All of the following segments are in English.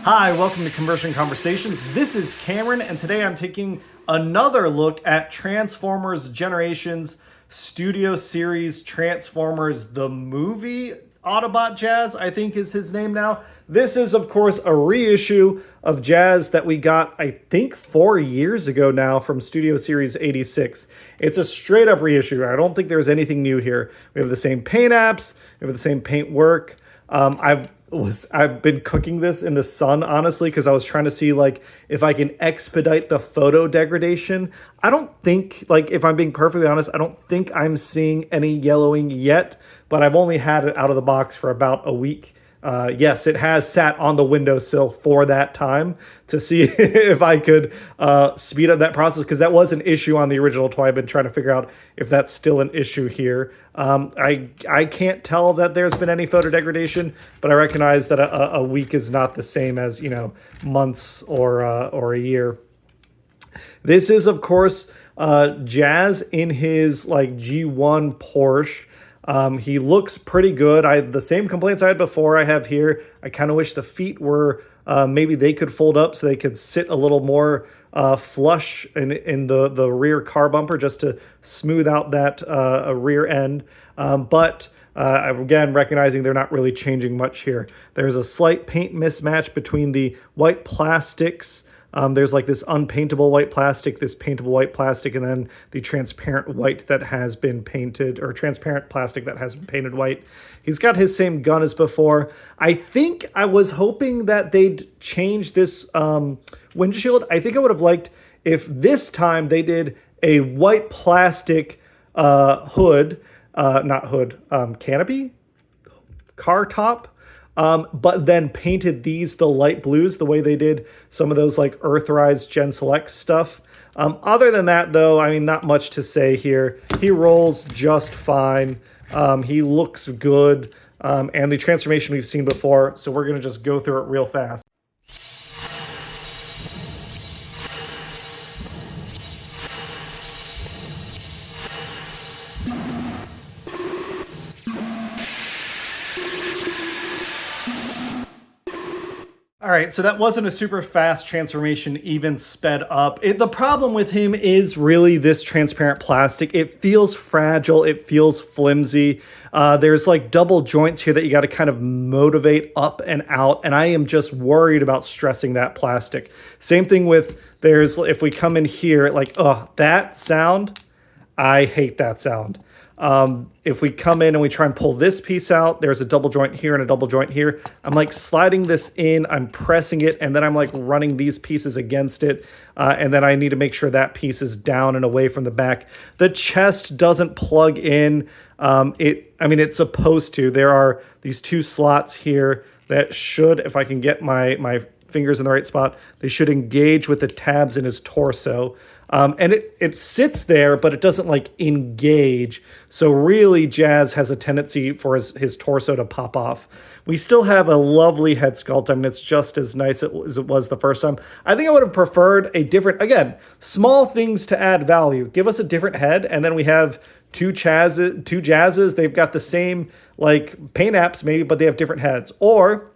Hi, welcome to Conversion Conversations. This is Cameron, and today I'm taking another look at Transformers Generations Studio Series Transformers, the movie Autobot Jazz, I think is his name now. This is, of course, a reissue of Jazz that we got, I think, 4 years ago now from Studio Series 86. It's a straight-up reissue. I don't think there's anything new here. We have the same paint apps. We have the same paint work. I've been cooking this in the sun, honestly, because I was trying to see like if I can expedite the photo degradation. I don't think, like, if I'm being perfectly honest, I don't think I'm seeing any yellowing yet, but I've only had it out of the box for about a week. Yes, it has sat on the windowsill for that time to see if I could speed up that process, because that was an issue on the original toy. I've been trying to figure out if that's still an issue here. I can't tell that there's been any photo degradation, but I recognize that a week is not the same as, you know, months or a year. This is, of course, Jazz in his like G1 Porsche. He looks pretty good. The same complaints I had before I have here. I kind of wish the feet were, maybe they could fold up so they could sit a little more flush in the rear car bumper, just to smooth out that rear end. But again, recognizing they're not really changing much here. There's a slight paint mismatch between the white plastics. There's like this unpaintable white plastic, this paintable white plastic, and then the transparent white that has been painted, or transparent plastic that has been painted white. He's got his same gun as before. I think I was hoping that they'd change this windshield. I think I would have liked if this time they did a white plastic hood, canopy, car top. But then painted these the light blues the way they did some of those like Earthrise Gen Select stuff. Other than that, though, I mean, not much to say here. He rolls just fine. He looks good. And the transformation we've seen before, so we're going to just go through it real fast. All right, so that wasn't a super fast transformation, even sped up. The problem with him is really this transparent plastic. It feels fragile. It feels flimsy. There's like double joints here that you got to kind of motivate up and out, and I am just worried about stressing that plastic. Same thing with if we come in here, like, that sound, I hate that sound. If we come in and we try and pull this piece out, there's a double joint here and a double joint here. I'm like sliding this in, I'm pressing it, and then I'm like running these pieces against it. And then I need to make sure that piece is down and away from the back. The chest doesn't plug in. It's supposed to. There are these two slots here that should, if I can get my fingers in the right spot, they should engage with the tabs in his torso. And it sits there, but it doesn't like engage. So really, Jazz has a tendency for his torso to pop off. We still have a lovely head sculpt. I mean, it's just as nice as it was the first time. I think I would have preferred a different, again, small things to add value. Give us a different head, and then we have two Jazzes. They've got the same like paint apps maybe, but they have different heads. Or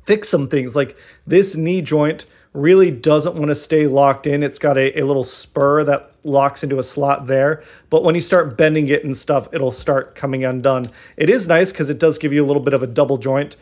fix some things like this knee joint really doesn't want to stay locked in. It's got a little spur that locks into a slot there, but when you start bending it and stuff, it'll start coming undone. It is nice because it does give you a little bit of a double joint.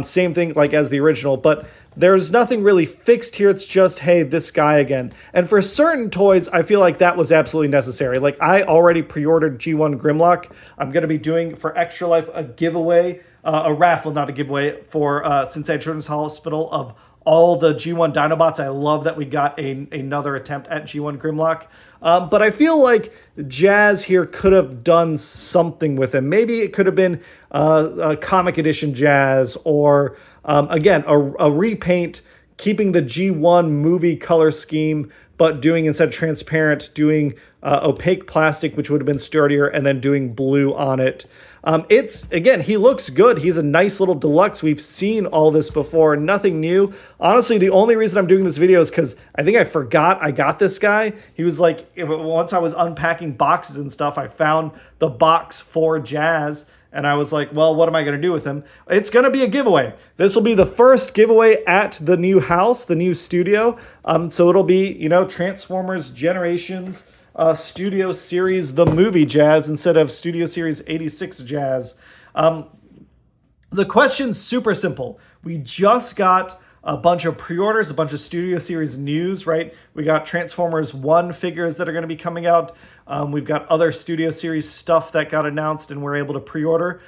Same thing like as the original, but there's nothing really fixed here. It's just, hey, this guy again. And for certain toys, I feel like that was absolutely necessary. Like I already pre-ordered G1 Grimlock. I'm going to be doing for Extra Life a giveaway, a raffle, not a giveaway, for Cincinnati Children's Hospital of all the G1 Dinobots. I love that we got another attempt at G1 Grimlock. But I feel like Jazz here could have done something with him. Maybe it could have been a comic edition Jazz, or again, a repaint, keeping the G1 movie color scheme, but doing, instead of transparent, doing opaque plastic, which would have been sturdier, and then doing blue on it. Again, he looks good. He's a nice little deluxe. We've seen all this before, nothing new. Honestly, the only reason I'm doing this video is because I think I forgot I got this guy. He was like, once I was unpacking boxes and stuff, I found the box for Jazz, And I was like, well, what am I going to do with him? It's going to be a giveaway. This will be the first giveaway at the new house, the new studio. So it'll be, you know, Transformers Generations Studio Series, the movie Jazz, instead of Studio Series 86 Jazz. The question's super simple. We just got a bunch of pre-orders, a bunch of Studio Series news, right? We got Transformers 1 figures that are going to be coming out. We've got other Studio Series stuff that got announced and we're able to pre-order.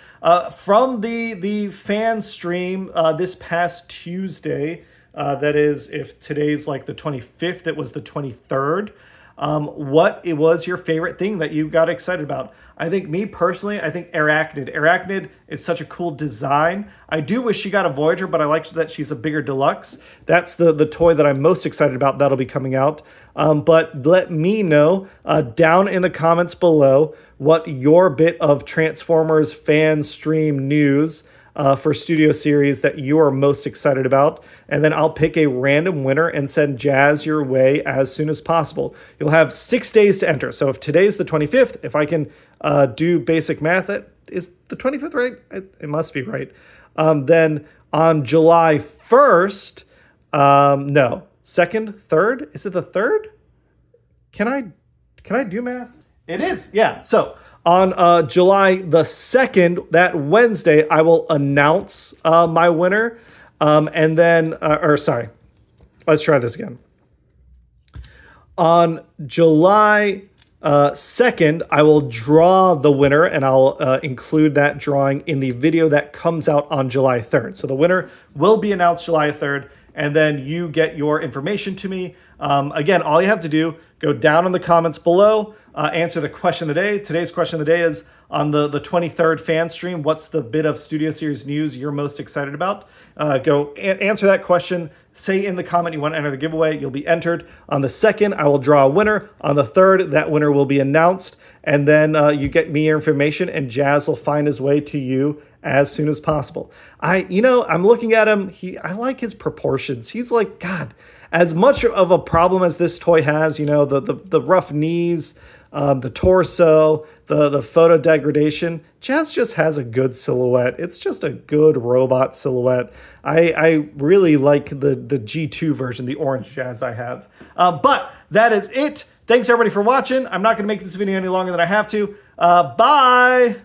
From the fan stream this past Tuesday, that is, if today's like the 25th, it was the 23rd. What it was your favorite thing that you got excited about? I think me personally, I think Arachnid. Arachnid is such a cool design. I do wish she got a Voyager, but I like that she's a bigger deluxe. That's the toy that I'm most excited about that'll be coming out. But let me know down in the comments below what your bit of Transformers fan stream news for Studio Series that you are most excited about. And then I'll pick a random winner and send Jazz your way as soon as possible. You'll have 6 days to enter. So if today's the 25th, if I can do basic math, that is the 25th, right? It must be right. Then on July 1st, no, 2nd, 3rd, is it the 3rd? Can I do math? It is, yeah. So on July the 2nd, that Wednesday, I will announce my winner. And then, sorry, let's try this again. On July 2nd, I will draw the winner, and I'll include that drawing in the video that comes out on July 3rd. So the winner will be announced July 3rd, and then you get your information to me. Again, all you have to do, go down in the comments below, answer the question of the day. Today's question of the day is, on the 23rd fan stream, what's the bit of Studio Series news you're most excited about? Go answer that question. Say in the comment you want to enter the giveaway. You'll be entered. On the 2nd, I will draw a winner. On the 3rd, that winner will be announced. And then you get me your information, and Jazz will find his way to you as soon as possible. I'm looking at him. I like his proportions. He's like, God, as much of a problem as this toy has, the rough knees, the torso, the photo degradation, Jazz just has a good silhouette. It's just a good robot silhouette. I really like the G2 version, the orange Jazz I have. But that is it. Thanks everybody for watching. I'm not going to make this video any longer than I have to. Bye!